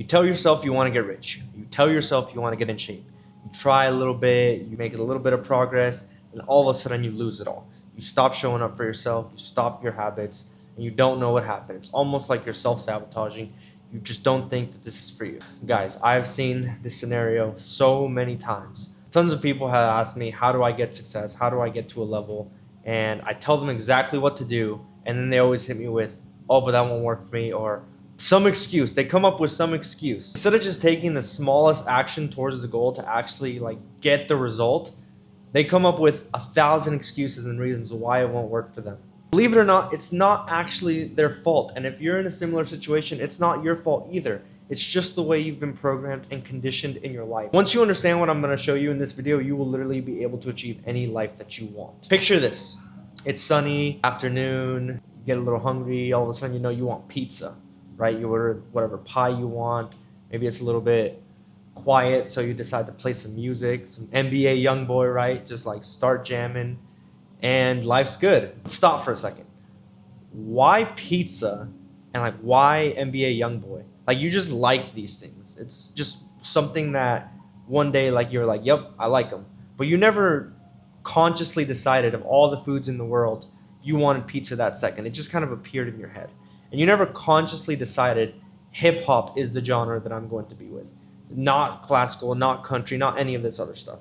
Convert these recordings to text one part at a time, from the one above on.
You tell yourself you want to get rich. You tell yourself you want to get in shape. You try a little bit, you make a little bit of progress, and all of a sudden you lose it all. You stop showing up for yourself, you stop your habits, and you don't know what happened. It's almost like you're self-sabotaging. You just don't think that this is for you. Guys, I've seen this scenario so many times. Tons of people have asked me, how do I get success? How do I get to a level? And I tell them exactly what to do, and then they always hit me with, oh, but that won't work for me, or some excuse. They come up with some excuse. Instead of just taking the smallest action towards the goal to actually get the result, they come up with 1,000 excuses and reasons why it won't work for them. Believe it or not, it's not actually their fault. And if you're in a similar situation, it's not your fault either. It's just the way you've been programmed and conditioned in your life. Once you understand what I'm going to show you in this video, you will literally be able to achieve any life that you want. Picture this. It's sunny, afternoon, you get a little hungry, all of a sudden you want pizza, right? You order whatever pie you want. Maybe it's a little bit quiet, so you decide to play some music, some NBA Youngboy, right? Just start jamming, and life's good. Stop for a second. Why pizza and why NBA Youngboy? You just like these things. It's just something that one day you're yep, I like them. But you never consciously decided of all the foods in the world you wanted pizza that second. It just kind of appeared in your head. And you never consciously decided hip hop is the genre that I'm going to be with. Not classical, not country, not any of this other stuff.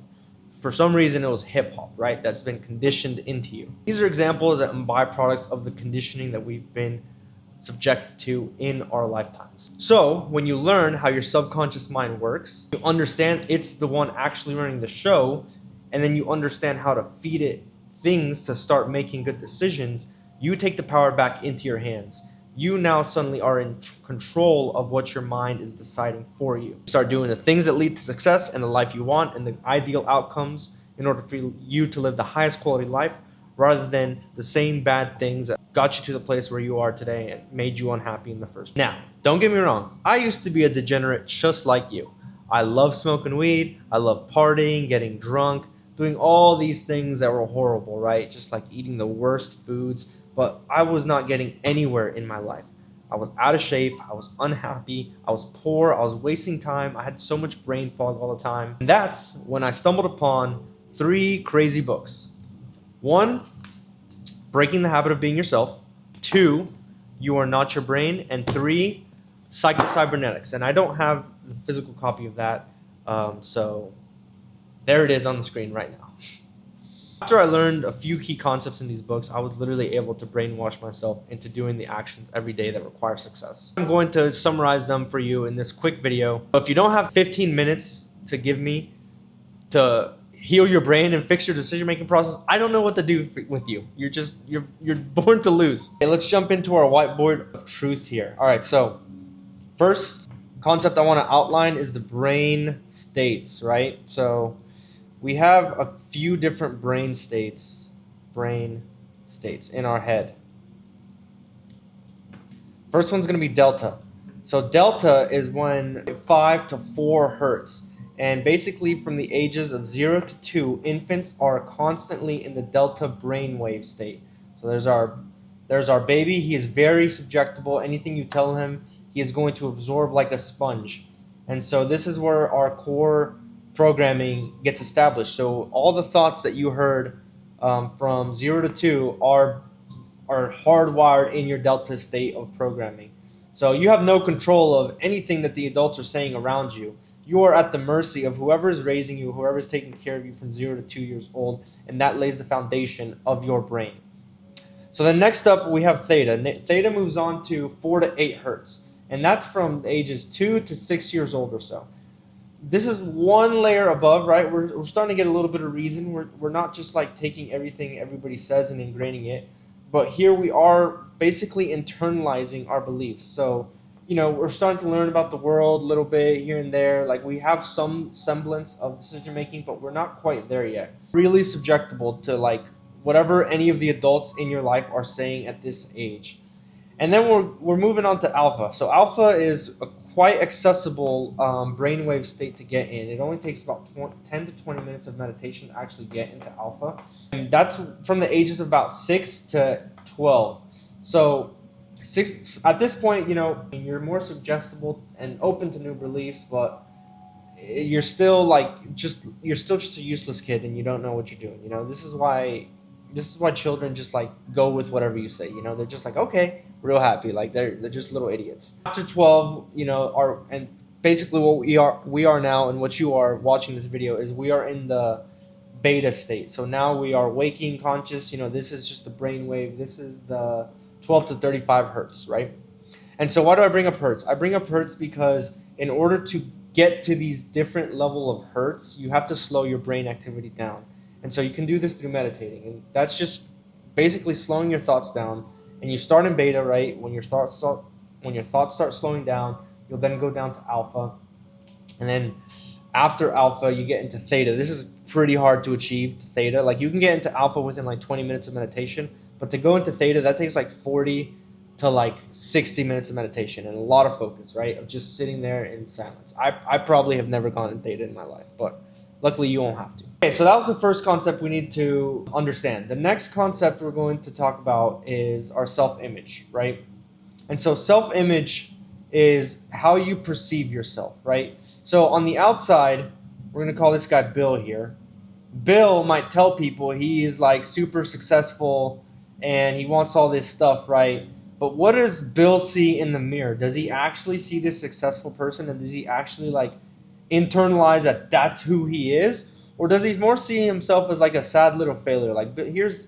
For some reason, it was hip hop, right? That's been conditioned into you. These are examples and byproducts of the conditioning that we've been subjected to in our lifetimes. So when you learn how your subconscious mind works, you understand it's the one actually running the show, and then you understand how to feed it things to start making good decisions, you take the power back into your hands. You now suddenly are in control of what your mind is deciding for you. Start doing the things that lead to success and the life you want and the ideal outcomes in order for you to live the highest quality life, rather than the same bad things that got you to the place where you are today and made you unhappy in the first place. Now, don't get me wrong. I used to be a degenerate just like you. I love smoking weed. I love partying, getting drunk, doing all these things that were horrible, right? Just eating the worst foods. But I was not getting anywhere in my life. I was out of shape. I was unhappy. I was poor. I was wasting time. I had so much brain fog all the time. And that's when I stumbled upon 3 crazy books. 1, Breaking the Habit of Being Yourself. 2, You Are Not Your Brain. And 3, Psycho-Cybernetics. And I don't have the physical copy of that. So there it is on the screen right now. After I learned a few key concepts in these books, I was literally able to brainwash myself into doing the actions every day that require success. I'm going to summarize them for you in this quick video. If you don't have 15 minutes to give me to heal your brain and fix your decision-making process, I don't know what to do with you. You're born to lose. Okay, let's jump into our whiteboard of truth here. All right, so first concept I want to outline is the brain states, right? So we have a few different brain states in our head. First one's going to be delta. So delta is when 5 to 4 hertz. And basically from the ages of 0 to 2, infants are constantly in the delta brainwave state. So there's our baby. He is very subjectable. Anything you tell him, he is going to absorb like a sponge. And so this is where our core programming gets established. So all the thoughts that you heard from 0 to 2 are hardwired in your delta state of programming. So you have no control of anything that the adults are saying around you. You are at the mercy of whoever is raising you, whoever is taking care of you from 0 to 2 years old, and that lays the foundation of your brain. So then next up we have theta. Theta moves on to 4 to 8 hertz, and that's from the ages 2 to 6 years old or so. This is one layer above, right? We're starting to get a little bit of reason. We're not just taking everything everybody says and ingraining it, but here we are basically internalizing our beliefs. So we're starting to learn about the world a little bit here and there. We have some semblance of decision making, but we're not quite there yet. Really subjectable to whatever any of the adults in your life are saying at this age. And then we're moving on to alpha. So alpha is a quite accessible brainwave state to get in. It only takes about 10 to 20 minutes of meditation to actually get into alpha. And that's from the ages of about 6 to 12. So At this point, you know, you're more suggestible and open to new beliefs, but you're still you're still just a useless kid and you don't know what you're doing. You know, this is why children just like go with whatever you say. You know, they're just like, okay, real happy. Like they're just little idiots. After 12, you know, and basically what we are now, and what you are watching this video is, we are in the beta state. So now we are waking conscious. You know, this is just the brain wave. This is the 12 to 35 hertz, right? And so why do I bring up hertz? I bring up hertz because in order to get to these different level of hertz, you have to slow your brain activity down. And so you can do this through meditating. And that's just basically slowing your thoughts down. And you start in beta, right? When your thoughts start slowing down, you'll then go down to alpha. And then after alpha, you get into theta. This is pretty hard to achieve, theta. Like you can get into alpha within like 20 minutes of meditation, but to go into theta, that takes like 40 to like 60 minutes of meditation and a lot of focus, right? Of just sitting there in silence. I probably have never gone in theta in my life, but luckily you won't have to. Okay, so that was the first concept we need to understand. The next concept we're going to talk about is our self-image, right? And so self-image is how you perceive yourself, right? So on the outside, we're going to call this guy Bill here. Bill might tell people he is like super successful and he wants all this stuff, right? But what does Bill see in the mirror? Does he actually see this successful person, and does he actually like internalize that that's who he is? Or does he more see himself as like a sad little failure? Like, here's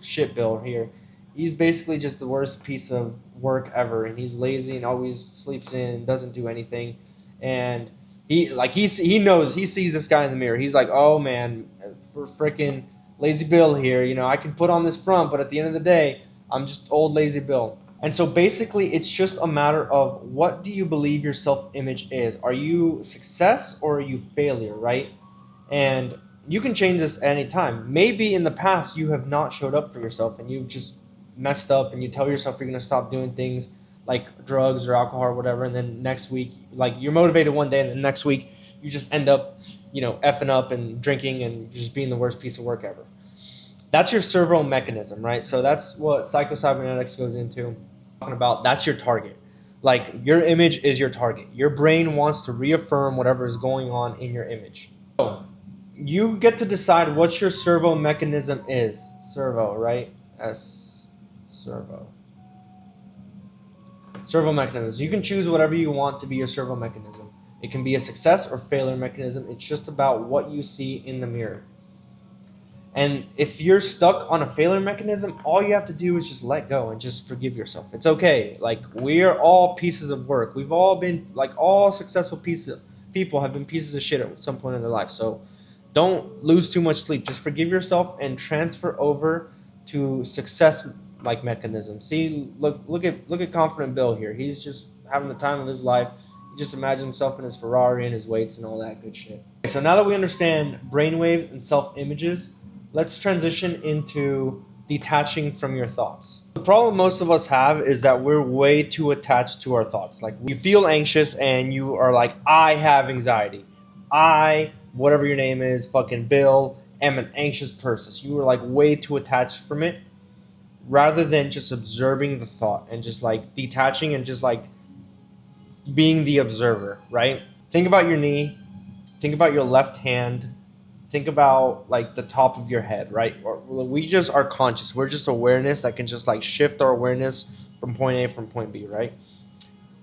shit Bill here. He's basically just the worst piece of work ever, and he's lazy and always sleeps in and doesn't do anything. And he knows, he sees this guy in the mirror. He's like, oh man, for freaking lazy Bill here, you know, I can put on this front, but at the end of the day, I'm just old lazy Bill. And so basically it's just a matter of, what do you believe your self-image is? Are you success or are you failure, right? And you can change this at any time. Maybe in the past you have not showed up for yourself and you've just messed up, and you tell yourself you're going to stop doing things like drugs or alcohol or whatever, and then next week, like, you're motivated one day and then next week you just end up, you know, effing up and drinking and just being the worst piece of work ever. That's your servo mechanism, right? So that's what Psycho-Cybernetics goes into, talking about. That's your target. Like, your image is your target. Your brain wants to reaffirm whatever is going on in your image. So you get to decide what your servo mechanism is. Servo, right? Servo mechanism. You can choose whatever you want to be your servo mechanism. It can be a success or failure mechanism. It's just about what you see in the mirror. And if you're stuck on a failure mechanism, all you have to do is just let go and just forgive yourself. It's okay. Like, we are all pieces of work. We've all been, like, all successful people have been pieces of shit at some point in their life. So don't lose too much sleep. Just forgive yourself and transfer over to success like mechanism. See, look at confident Bill here. He's just having the time of his life. He just imagines himself in his Ferrari and his weights and all that good shit. Okay, so now that we understand brainwaves and self-images, let's transition into detaching from your thoughts. The problem most of us have is that we're way too attached to our thoughts. Like, you feel anxious and you are like, I have anxiety. I, whatever your name is, fucking Bill, am an anxious person. So you are like way too attached from it, rather than just observing the thought and just like detaching and just like being the observer, right? Think about your knee. Think about your left hand. Think about like the top of your head, right? Or we just are conscious. We're just awareness that can just like shift our awareness from point A from point B, right?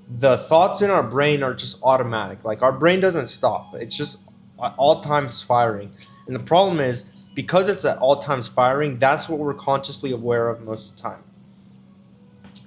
The thoughts in our brain are just automatic. Like, our brain doesn't stop. It's just at all times firing. And the problem is, because it's at all times firing, that's what we're consciously aware of most of the time.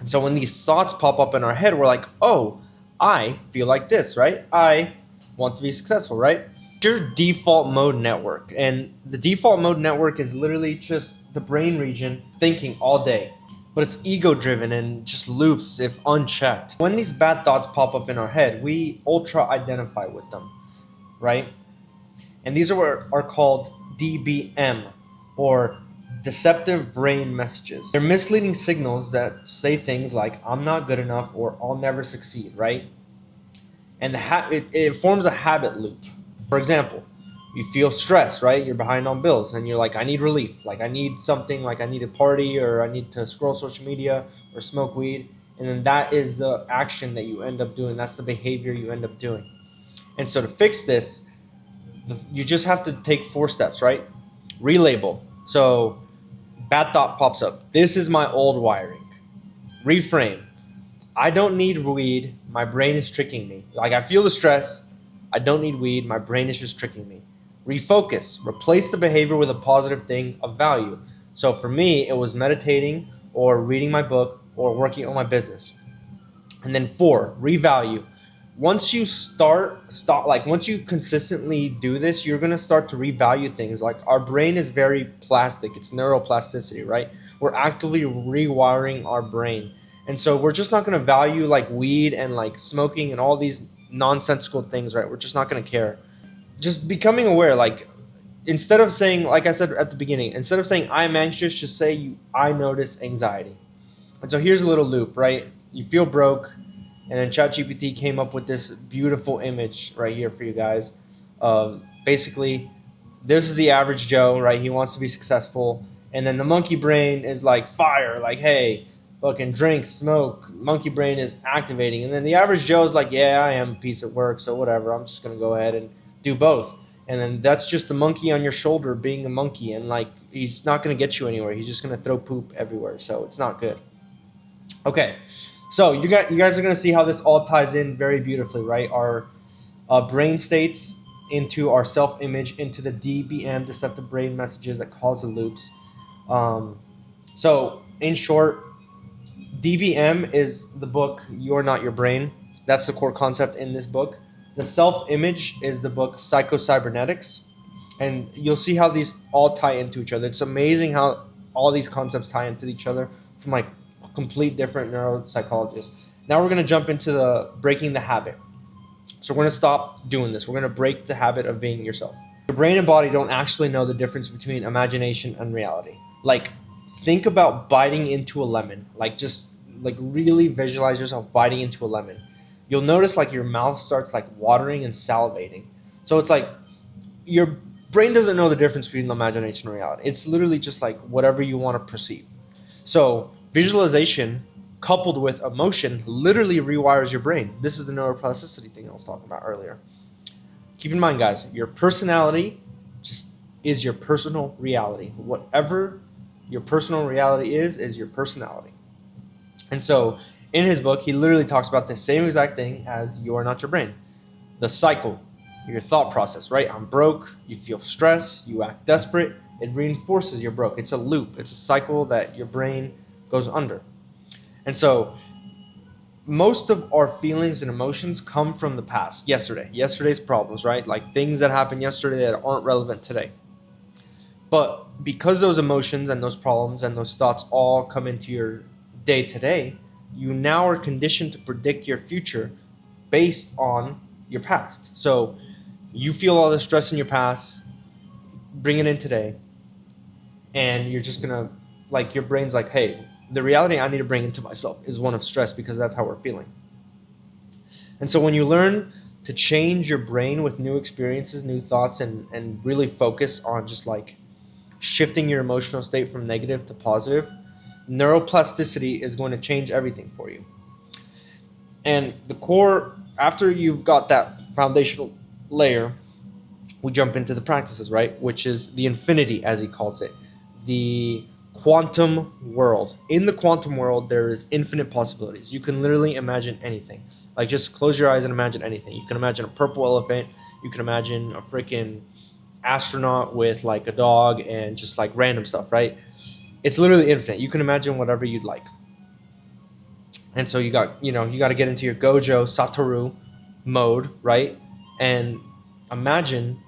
And so when these thoughts pop up in our head, we're like, oh, I feel like this, right? I want to be successful, right? Your default mode network. And the default mode network is literally just the brain region thinking all day. But it's ego driven and just loops if unchecked. When these bad thoughts pop up in our head, we ultra identify with them, right? And these are called DBM, or deceptive brain messages. They're misleading signals that say things like, I'm not good enough, or I'll never succeed, right? And it forms a habit loop. For example, You feel stress, right? You're behind on bills and you're like, I need relief. Like I need something, like I need a party, or I need to scroll social media or smoke weed. And then that is the action that you end up doing. That's the behavior you end up doing. And so to fix this, you just have to take 4 steps, right? Relabel. So bad thought pops up. This is my old wiring. Reframe. I don't need weed. My brain is tricking me. Like I feel the stress. I don't need weed. My brain is just tricking me. Refocus. Replace the behavior with a positive thing of value. So for me, it was meditating or reading my book or working on my business. And then 4, revalue. Once you once you consistently do this, you're going to start to revalue things. Like our brain is very plastic. It's neuroplasticity, right? We're actively rewiring our brain. And so we're just not going to value like weed and like smoking and all these nonsensical things, right? We're just not going to care. Just becoming aware, like instead of saying, like I said at the beginning, instead of saying I'm anxious, just say I notice anxiety. And so here's a little loop, right? You feel broke, and then ChatGPT came up with this beautiful image right here for you guys. Basically, this is the average Joe, right? He wants to be successful. And then the monkey brain is like fire, like, hey, fucking drink, smoke. Monkey brain is activating. And then the average Joe is like, yeah, I am a piece of work, so whatever. I'm just going to go ahead and do both. And then that's just the monkey on your shoulder being a monkey. And like, he's not going to get you anywhere. He's just going to throw poop everywhere. So it's not good. Okay. So you guys are going to see how this all ties in very beautifully, right? Our brain states into our self-image, into the DBM, deceptive brain messages that cause the loops. So in short, DBM is the book, You're Not Your Brain. That's the core concept in this book. The self-image is the book Psycho-Cybernetics. And you'll see how these all tie into each other. It's amazing how all these concepts tie into each other from like complete different neuropsychologists. Now we're going to jump into the breaking the habit. So we're going to stop doing this. We're going to break the habit of being yourself. Your brain and body don't actually know the difference between imagination and reality. Like, think about biting into a lemon. Like, just like really visualize yourself biting into a lemon. You'll notice like your mouth starts like watering and salivating. So it's like your brain doesn't know the difference between imagination and reality. It's literally just like whatever you want to perceive. So visualization coupled with emotion literally rewires your brain. This is the neuroplasticity thing I was talking about earlier. Keep in mind, guys, your personality just is your personal reality. Whatever your personal reality is your personality. And so in his book, he literally talks about the same exact thing as You're Not Your Brain. The cycle, your thought process, right? I'm broke, you feel stress, you act desperate, it reinforces you're broke. It's a loop, it's a cycle that your brain goes under. And so most of our feelings and emotions come from the past, yesterday's problems, right? Like things that happened yesterday that aren't relevant today. But because those emotions and those problems and those thoughts all come into your day to day, you now are conditioned to predict your future based on your past. So you feel all the stress in your past, bring it in today, and you're just gonna, like, your brain's like, hey, the reality I need to bring into myself is one of stress because that's how we're feeling. And so when you learn to change your brain with new experiences, new thoughts, and really focus on just like shifting your emotional state from negative to positive, neuroplasticity is going to change everything for you. And the core, after you've got that foundational layer, we jump into the practices, right? Which is the infinity, as he calls it, the quantum world. In the quantum world, there is infinite possibilities. You can literally imagine anything. Like, just close your eyes and imagine anything. You can imagine a purple elephant. You can imagine a freaking astronaut with like a dog and just like random stuff, right? It's literally infinite. You can imagine whatever you'd like. And so you got to get into your Gojo Satoru mode, right? And imagine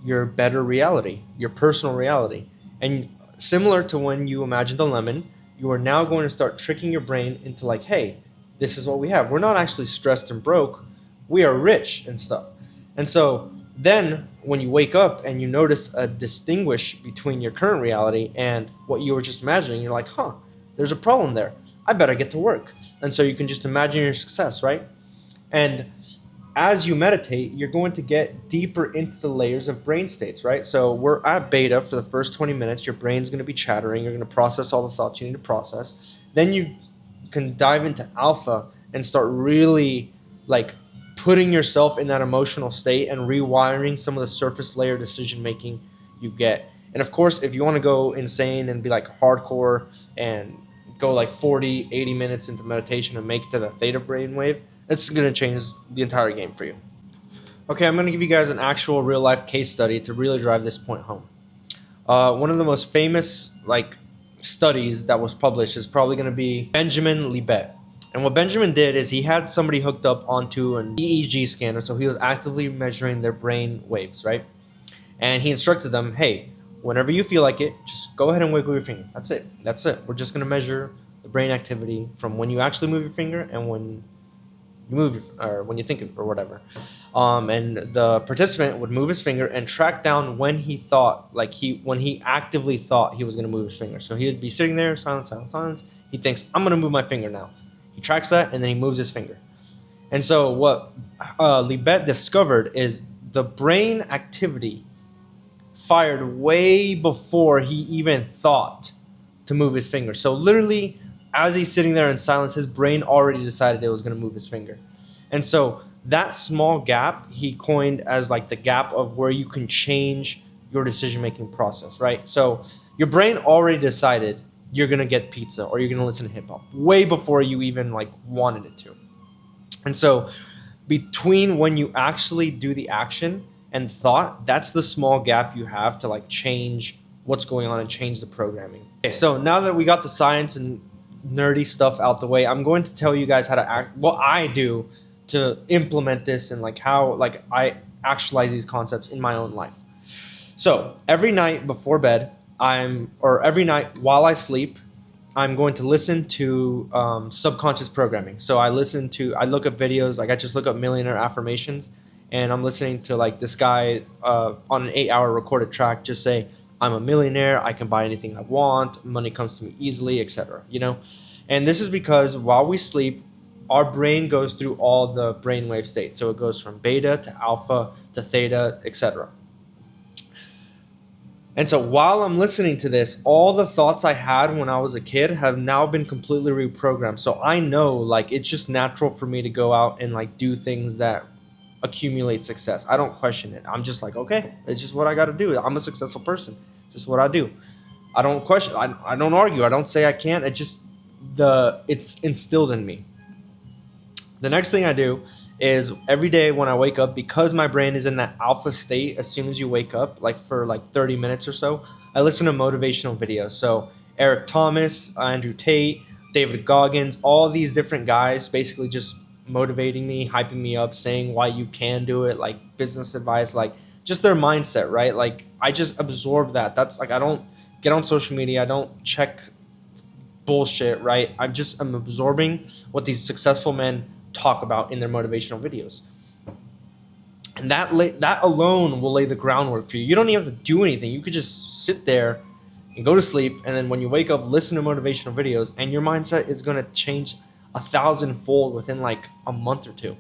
your better reality, your personal reality. And similar to when you imagine the lemon, you are now going to start tricking your brain into like, hey, this is what we have. We're not actually stressed and broke. We are rich and stuff. And so then when you wake up and you notice a distinguish between your current reality and what you were just imagining, you're like, huh, there's a problem there. I better get to work. And so you can just imagine your success, right? And as you meditate, you're going to get deeper into the layers of brain states, right? So we're at beta for the first 20 minutes. Your brain's going to be chattering. You're going to process all the thoughts you need to process. Then you can dive into alpha and start really like putting yourself in that emotional state and rewiring some of the surface layer decision making you get. And of course, if you want to go insane and be like hardcore and go like 40, 80 minutes into meditation and make it to the theta brainwave, it's going to change the entire game for you. Okay, I'm going to give you guys an actual real life case study to really drive this point home. One of the most famous studies that was published is probably going to be Benjamin Libet. And what Benjamin did is he had somebody hooked up onto an EEG scanner, so he was actively measuring their brain waves, right? And he instructed them, hey, whenever you feel like it, just go ahead and wiggle your finger. That's it. We're just going to measure the brain activity from when you actually move your finger and when you move or when you think it or whatever. And the participant would move his finger and track down when he thought, when he actively thought he was going to move his finger. So he would be sitting there, silence, silence, silence. He thinks, I'm going to move my finger now. He tracks that and then he moves his finger. And so what Libet discovered is the brain activity fired way before he even thought to move his finger. So literally, as he's sitting there in silence, his brain already decided it was going to move his finger. And so that small gap he coined as the gap of where you can change your decision-making process, right? So your brain already decided you're going to get pizza or you're going to listen to hip-hop way before you even wanted it to. And so between when you actually do the action and thought, that's the small gap you have to change what's going on and change the programming. Okay, so now that we got the science and nerdy stuff out the way, I'm going to tell you guys how to act, what I do to implement this and how I actualize these concepts in my own life. So every night before bed, every night while I sleep, I'm going to listen to subconscious programming. So I look up videos, I just look up millionaire affirmations, and I'm listening to this guy on an 8-hour recorded track just say, I'm a millionaire, I can buy anything I want, money comes to me easily, etc. And this is because while we sleep, our brain goes through all the brainwave states. So it goes from beta to alpha to theta, etc. And so while I'm listening to this, all the thoughts I had when I was a kid have now been completely reprogrammed. So I know it's just natural for me to go out and do things that accumulate success. I don't question it. I'm just okay, it's just what I got to do. I'm a successful person. Just what I do. I don't question. I don't argue. I don't say I can't. It's instilled in me. The next thing I do is every day when I wake up, because my brain is in that alpha state as soon as you wake up, for 30 minutes or so, I listen to motivational videos. So Eric Thomas, Andrew Tate, David Goggins, all these different guys basically just motivating me, hyping me up, saying why you can do it, business advice, just their mindset, right? I just absorb that. That's I don't get on social media. I don't check bullshit, right? I'm absorbing what these successful men talk about in their motivational videos. And that alone will lay the groundwork for you. You don't even have to do anything. You could just sit there and go to sleep, and then when you wake up, listen to motivational videos, and your mindset is going to change 1,000-fold within a month or two.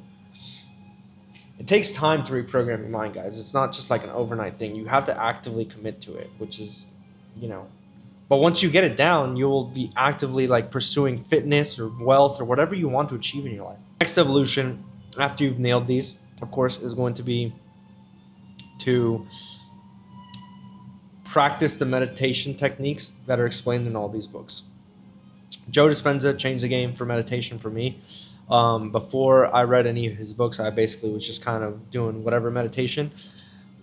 It takes time to reprogram your mind, guys. It's not just an overnight thing. You have to actively commit to it, which is, but once you get it down, you will be actively pursuing fitness or wealth or whatever you want to achieve in your life. Next evolution, after you've nailed these, of course, is going to be to practice the meditation techniques that are explained in all these books. Joe Dispenza changed the game for meditation for me. Before I read any of his books, I basically was just kind of doing whatever meditation.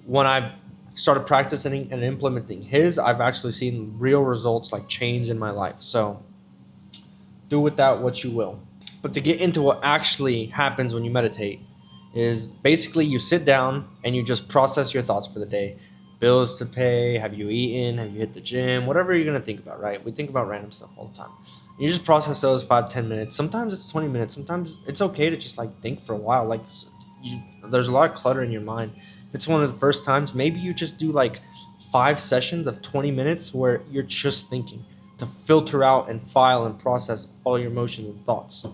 When I started practicing and implementing his, I've actually seen real results, change in my life. So do with that what you will. But to get into what actually happens when you meditate is basically you sit down and you just process your thoughts for the day. Bills to pay, have you eaten, have you hit the gym, whatever you're going to think about, right? We think about random stuff all the time. You just process those 5-10 minutes. Sometimes it's 20 minutes. Sometimes it's okay to just think for a while. There's a lot of clutter in your mind. If it's one of the first times, maybe you just do 5 sessions of 20 minutes where you're just thinking to filter out and file and process all your emotions and thoughts.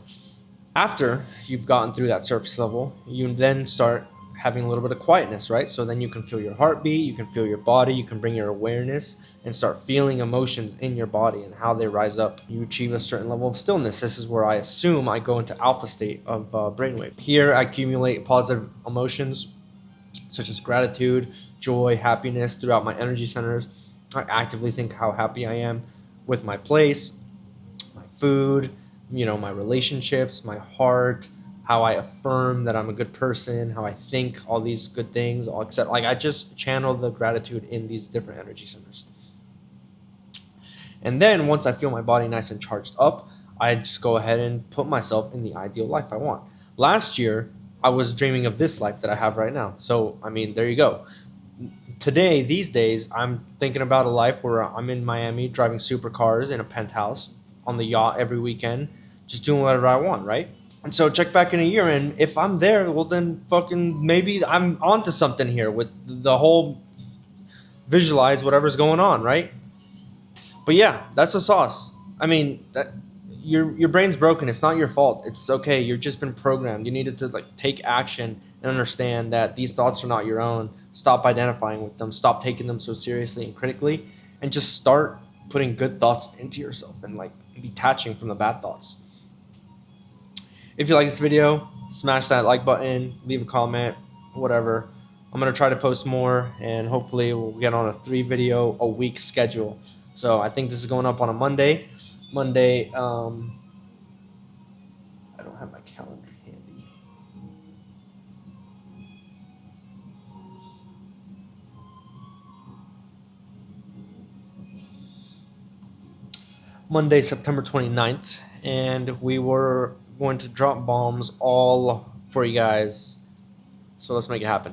After you've gotten through that surface level, you then start having a little bit of quietness, right? So then you can feel your heartbeat, you can feel your body, you can bring your awareness and start feeling emotions in your body and how they rise up. You achieve a certain level of stillness. This is where I assume I go into alpha state of brainwave. Here I accumulate positive emotions such as gratitude, joy, happiness throughout my energy centers. I actively think how happy I am with my place, my food, my relationships, my heart, how I affirm that I'm a good person, how I think all these good things, all except like I just channel the gratitude in these different energy centers. And then once I feel my body nice and charged up, I just go ahead and put myself in the ideal life I want. Last year, I was dreaming of this life that I have right now. So, I mean, there you go. Today, these days, I'm thinking about a life where I'm in Miami driving supercars in a penthouse on the yacht every weekend, just doing whatever I want, right? And so check back in a year, and if I'm there, well, then fucking maybe I'm onto something here with the whole visualize whatever's going on, right? But yeah, that's the sauce. I mean, your brain's broken. It's not your fault. It's okay. You've just been programmed. You needed to like take action and understand that these thoughts are not your own. Stop identifying with them. Stop taking them so seriously and critically, and just start putting good thoughts into yourself and like detaching from the bad thoughts. If you like this video, smash that like button, leave a comment, whatever. I'm going to try to post more, and hopefully we'll get on a 3-video a week schedule. So I think this is going up on a Monday. I don't have my calendar handy. Monday, September 29th, and we were going to drop bombs all for you guys. So let's make it happen.